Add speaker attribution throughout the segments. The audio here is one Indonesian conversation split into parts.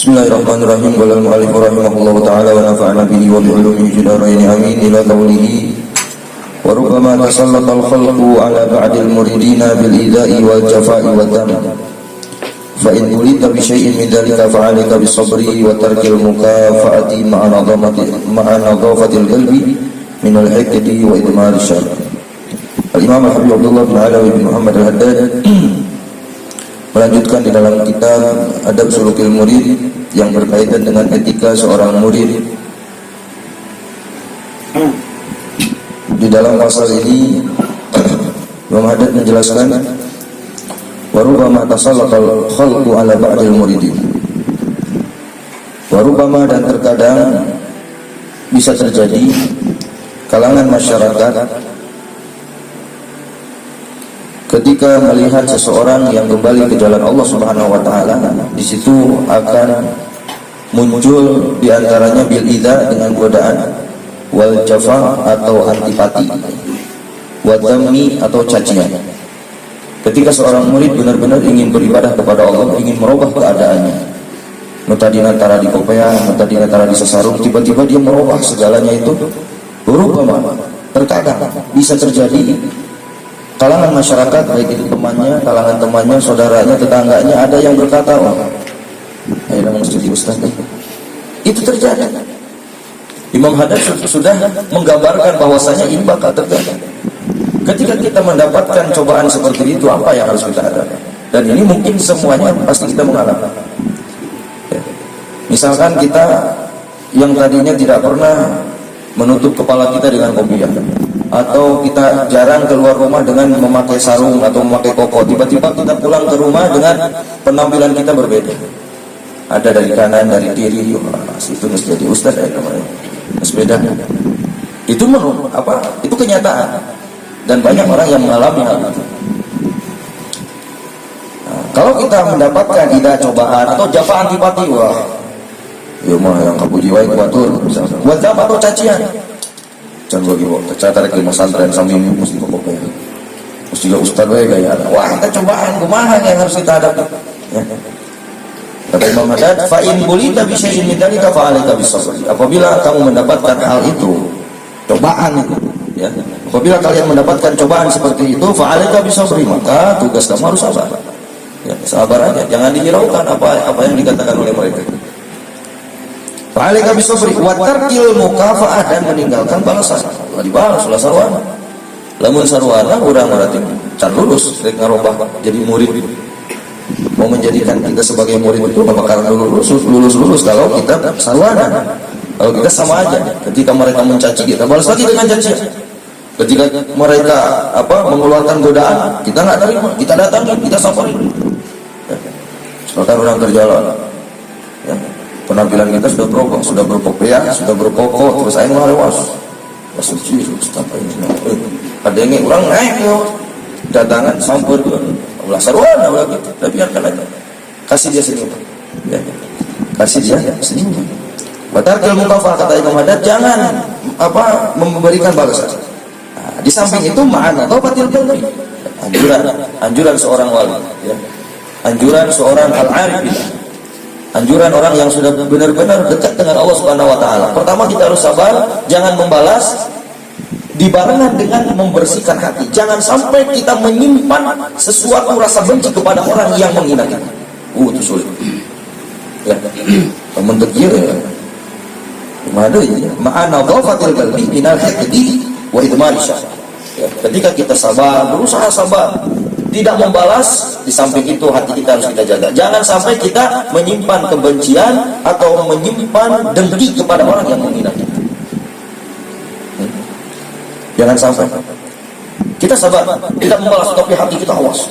Speaker 1: Bismillahirrahmanirrahim. Qala al-mu'allif rahimahullahu ta'ala wa nafa'ana bihi wa bi ulumihi fid dharain amin. Ila qawlihi wa rubbama tasallata al-khalqu ala ba'dil muridina bil idha'i wal jafa'i wad dam. Fa in ulita bi syai'in min dhalika fa 'alaika bis sabri wa tarkil mukafa'ati ma'a nadhafatil qalbi min al-hiqdi wa idmar syarr. Al-Imam Habib Abdullah bin Alawi bin Muhammad Al-Haddad melanjutkan di dalam kitab Adab Sulukil Murid yang berkaitan dengan etika seorang murid. Di dalam pasal ini Imam Haddad menjelaskan warubama tasallaqal khalqu ala ba'dil muridin. Warubama, dan terkadang bisa terjadi kalangan masyarakat ketika melihat seseorang yang kembali ke jalan Allah Subhanahu wa taala, di situ akan muncul di antaranya bil idza, dengan godaan, wal jafa atau antipati, wa dhammi atau cacian. Ketika seorang murid benar-benar ingin beribadah kepada Allah, ingin merubah keadaannya, tadinya tara di kopea, tadinya tara di sesarung, tiba-tiba dia merubah segalanya itu. Berubah, terkadang bisa terjadi kalangan masyarakat, baik itu temannya, kalangan temannya, saudaranya, tetangganya, ada yang berkata, "Oh, ayo mesti di ustaz." Itu terjadi. Imam Haddad sudah menggambarkan bahwasanya ini bakal terjadi. Ketika kita mendapatkan cobaan seperti itu, apa yang harus kita hadapi? Dan ini mungkin semuanya pasti kita mengalami. Misalkan kita yang tadinya tidak pernah menutup kepala kita dengan kopiah, atau kita jarang keluar rumah dengan memakai sarung atau memakai koko, tiba-tiba kita pulang ke rumah dengan penampilan kita berbeda. Ada dari kanan, dari kiri, itu mesti jadi ustaz ya kemarin. Beda. Itu itu kenyataan, dan banyak orang yang mengalami hal itu. Nah, kalau kita mendapatkan ida cobaan atau jafa antipati, wah, ya mah yang kamu jiwai kuatur, misalnya buat apa atau cacian. Jangan bagi tercatat ke pesantren sambil mesti pokoknya mesti gak ustad we gaya. Wah, kita cobaan kumaha yang harus kita hadapi ya. Kata Imam Haddad, fa in bulita bi syai'in min dzalika fa 'alaika bis sabr. Apabila kamu mendapatkan hal itu, cobaan itu ya, apabila kalian mendapatkan cobaan seperti itu, fa 'alaika bis sabr, maka tugas kamu harus sabar ya, sabar aja, jangan dihiraukan apa yang dikatakan oleh mereka. Fa'alika bisabri wa tarkil mukafa'ah, dan meninggalkan balasan. Ulah dibalas, ulah sarwana. Lamun sarwana urang berarti can lulus rek ngarobah jadi murid. Mau menjadikan kita sebagai murid itu enggak bakal lulus kalau kita sarwana. Kalau kita sama aja. Ketika mereka mencaci kita, balas lagi dengan cacian. Ketika mereka mengeluarkan godaan, kita enggak terima, kita datangi, kita samperin. Sekarang orang kerjalan. Ya. Penampilan kita sudah berubah, sudah berpakaian, sudah berkoko, terus aing mah lewas. Suci, ustaz ini. Ada yang urang naik yo. Datangan sampurkeun. Ulah sarwana ulah gitu. Tapi biarkan aja. Kasih dia senyum. Ya. Kasih dia senyum. Batarkil mukafah, kata Imam Haddad, jangan memberikan balasan. Nah, di samping itu ma'ana taubatil qalbi. Anjuran seorang wali, ya. Anjuran seorang al-arif. Anjuran orang yang sudah benar-benar dekat dengan Allah Subhanahu wa taala. Pertama, kita harus sabar, jangan membalas, dibarengan dengan membersihkan hati. Jangan sampai kita menyimpan sesuatu rasa benci kepada orang yang menghina kita. Itu sulit. Ya. Membentuk dia ya. Ma'ana dhafatil qalbi minal hiqdi wa idmar syarr. Ya, ketika kita sabar, berusaha sabar, tidak membalas, di samping itu hati kita harus kita jaga. Jangan sampai kita menyimpan kebencian atau menyimpan dengki kepada orang yang menghina kita. Jangan sampai. Kita sabar, tidak membalas, tapi hati kita awas.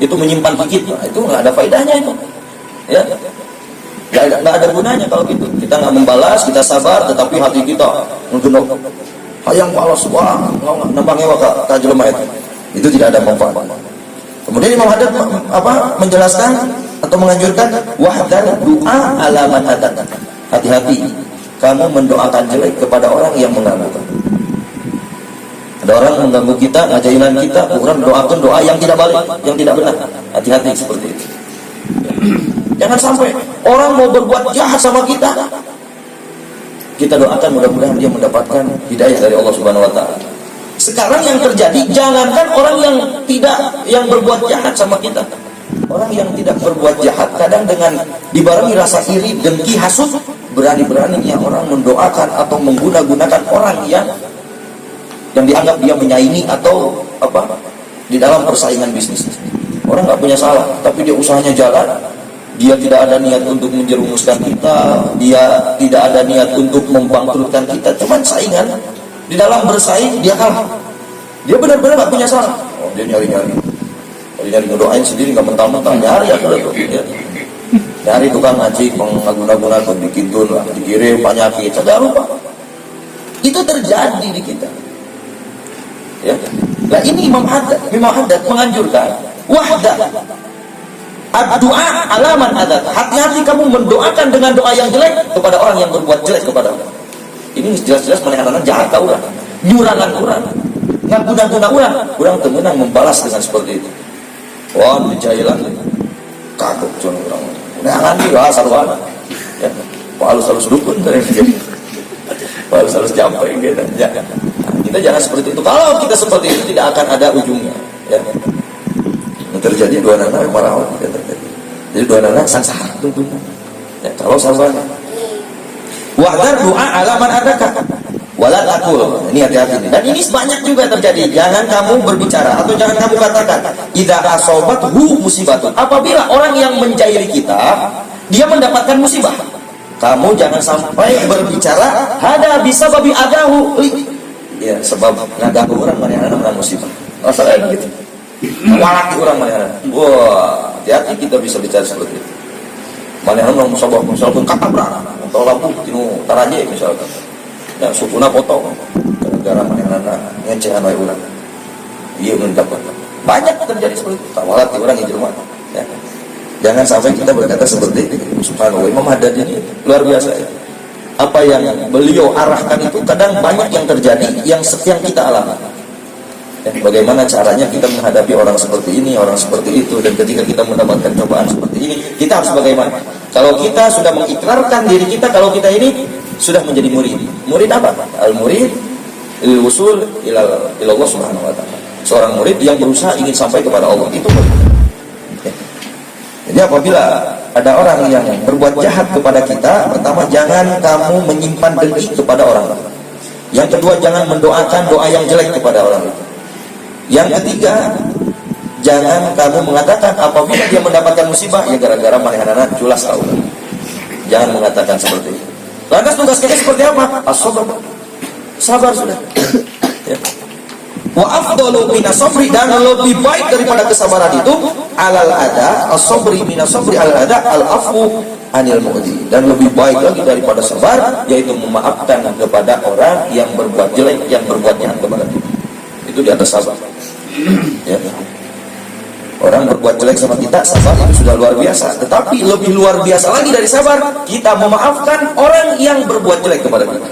Speaker 1: Itu menyimpan dikit, itu nggak ada faedahnya itu. Ya, nggak ada gunanya kalau gitu. Kita nggak membalas, kita sabar, tetapi hati kita menggenok. Hayang balas, wah, nambangnya waka jelema itu. Itu tidak ada manfaat. Kemudian Imam Haddad menjelaskan atau menganjurkan wahdar doa alaman hadat. Hati-hati kamu mendoakan jelek kepada orang yang mengganggu. Ada orang mengganggu kita, ngajainan kita, orang doakan doa yang tidak balik, yang tidak benar. Hati-hati seperti itu. Jangan sampai orang mau berbuat jahat sama kita, kita doakan mudah-mudahan dia mendapatkan hidayah dari Allah Subhanahu wa taala. Sekarang yang terjadi, jangankan orang yang berbuat jahat sama kita. Orang yang tidak berbuat jahat kadang dengan dibarengi rasa iri, dengki, hasut, berani-beraninya orang mendoakan atau menggunakan orang yang dianggap dia menyaingi atau di dalam persaingan bisnis. Orang nggak punya salah, tapi dia usahanya jalan. Dia tidak ada niat untuk menjerumuskan kita, dia tidak ada niat untuk membangkrutkan kita, cuman saingan. Di dalam bersaing dia kalah. Dia benar-benar nggak punya salah. Oh, dia nyari-nyari ngedoain sendiri, nggak mentah-mentah, nyari tukang ngaji, pengguna-guna, dikintun, dikirim penyakit, segala rupa. Itu terjadi di kita. Ya. Nah ini Imam Haddad menganjurkan wahda ad-du'a alaman adat. Hati-hati kamu mendoakan dengan doa yang jelek kepada orang yang berbuat jelek kepada Allah. Ini jelas-jelas menekankan jahat kau orang, nyurangan orang, ngaguna-guna orang temenang membalas dengan seperti itu. Wah, menjailan kagok cuman orang. Jangan sarwana. Ya, halus dukun dari jadi. Halus jampai gitu. Jangan. Kita jangan seperti itu. Kalau kita seperti itu tidak akan ada ujungnya. Ya. Terjadi dua anak marah. Jadi dua anak sangsara tentu. Ya, kalau sarwana. Wahdar doa alaman adakah wala taqul. Ini hati-hati. Dan ini banyak juga terjadi. Jangan kamu berbicara atau jangan kamu katakan idza asobathu musibatun. Apabila orang yang menjaili kita, dia mendapatkan musibah, kamu jangan sampai berbicara hada bisa babi adahu. Ya, sebab ngaganggu orang mana musibah. Masalahnya gitu. Walaki orang mana. Wah, hati-hati kita bisa bicara seperti itu. Mana orang musabah misalkan katabrak atau lampu tinu taraje misalkan. Ya sukuna potong gara-gara mana ngecehan wae urang. Ieu mendapat. Banyak terjadi seperti itu. Tawalati orang yang jelema. Ya. Jangan sampai kita berkata seperti itu. Subhanallah, Imam Haddad ini luar biasa ya. Apa yang beliau arahkan itu kadang banyak yang terjadi yang kita alami. Ya, bagaimana caranya kita menghadapi orang seperti ini, orang seperti itu, dan ketika kita mendapatkan cobaan seperti ini, kita harus bagaimana? Kalau kita sudah mengikrarkan diri kita, kalau kita ini sudah menjadi murid. Murid apa? Al-murid il-wusul ila Allah Subhanahu wa taala. Seorang murid yang berusaha ingin sampai kepada Allah, itu murid. Ya. Jadi apabila ada orang yang berbuat jahat kepada kita, pertama jangan kamu menyimpan dengki kepada orang lain. Yang kedua, jangan mendoakan doa yang jelek kepada orang lain. Yang ketiga, jangan kamu mengatakan apabila dia mendapatkan musibah ya gara-gara manehana culas kau. Jangan mengatakan seperti itu. Lantas tugas kita seperti apa? As-sabr. Sabar sudah. Ya. Wa afdalu minas sabri, dan lebih baik daripada kesabaran itu alal ada as-sabri minas sabri alal ada al-afu anil mu'di, dan lebih baik lagi daripada sabar yaitu memaafkan kepada orang yang berbuat jelek, yang berbuat jahat kepada kita. Itu di atas sabar. Ya. Orang berbuat jelek sama kita, sabar itu sudah luar biasa. Tetapi lebih luar biasa lagi dari sabar, kita memaafkan orang yang berbuat jelek kepada kita.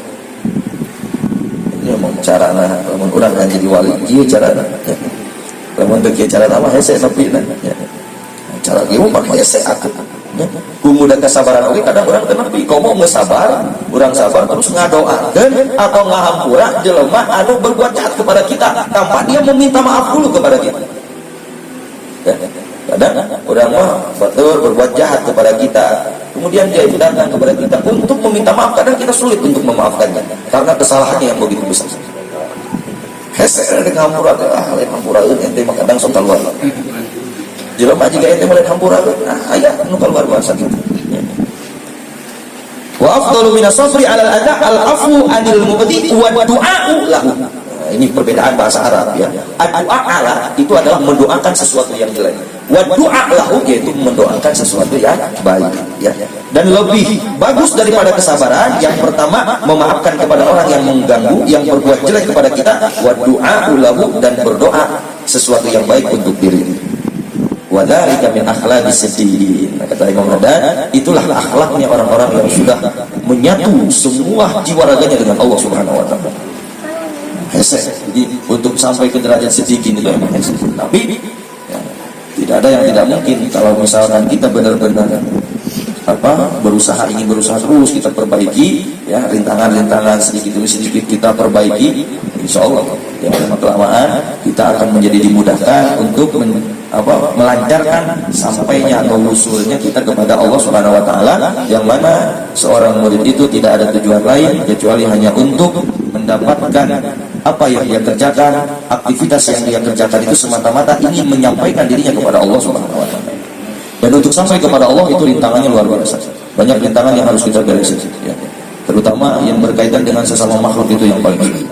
Speaker 1: Ini mau cara orang yang jadi wali, iya cara. Namun untuk cara nama hese tapi cara dia umpamanya hese aku. Kumudan kesabaran oke, kadang orang tenepi komo ngesabar, orang sabar terus ngadoakeun atau ngahampura jelema anu berbuat jahat kepada kita tanpa dia meminta maaf dulu kepada kita. Kadang orang mah betul berbuat jahat kepada kita, kemudian dia itu datang kepada kita untuk meminta maaf, kadang kita sulit untuk memaafkannya karena kesalahannya yang begitu besar. Hese ada ngahampura lain hampura ente mah kadang sok keluar. Jelema jika ente mulai hampura aya nu keluar bahasa gitu. Wa afdalu minas sabri 'alal ada al-afu 'anil mubdi wa du'a'u lahu. Ini perbedaan bahasa Arab ya. Ad-du'a ala itu adalah mendoakan sesuatu yang jelek. Wa du'a lahu yaitu mendoakan sesuatu yang baik ya. Dan lebih bagus daripada kesabaran, yang pertama memaafkan kepada orang yang mengganggu, yang berbuat jelek kepada kita, wa du'a'u lahu, dan berdoa sesuatu yang baik untuk diri. Wa dzalika min akhlaqis siddiqin. Kata Imam Haddad, itulah akhlaknya orang-orang yang sudah menyatu semua jiwa raganya dengan Allah Subhanahu wa taala. Jadi untuk sampai ke derajat siddiqin itu memang tapi ya, tidak ada yang tidak mungkin kalau misalkan kita benar-benar berusaha terus kita perbaiki, ya, rintangan-rintangan sedikit demi sedikit kita perbaiki, insya Allah ya lama-kelamaan kita akan menjadi dimudahkan untuk melancarkan sampainya atau usulnya kita kepada Allah Subhanahu wa taala, yang mana seorang murid itu tidak ada tujuan lain kecuali hanya untuk mendapatkan apa yang dia kerjakan, aktivitas yang dia kerjakan itu semata-mata ingin menyampaikan dirinya kepada Allah Subhanahu wa taala. Dan untuk sampai kepada Allah itu rintangannya luar biasa. Banyak rintangan yang harus kita beresin, ya. Terutama yang berkaitan dengan sesama makhluk itu yang paling sulit.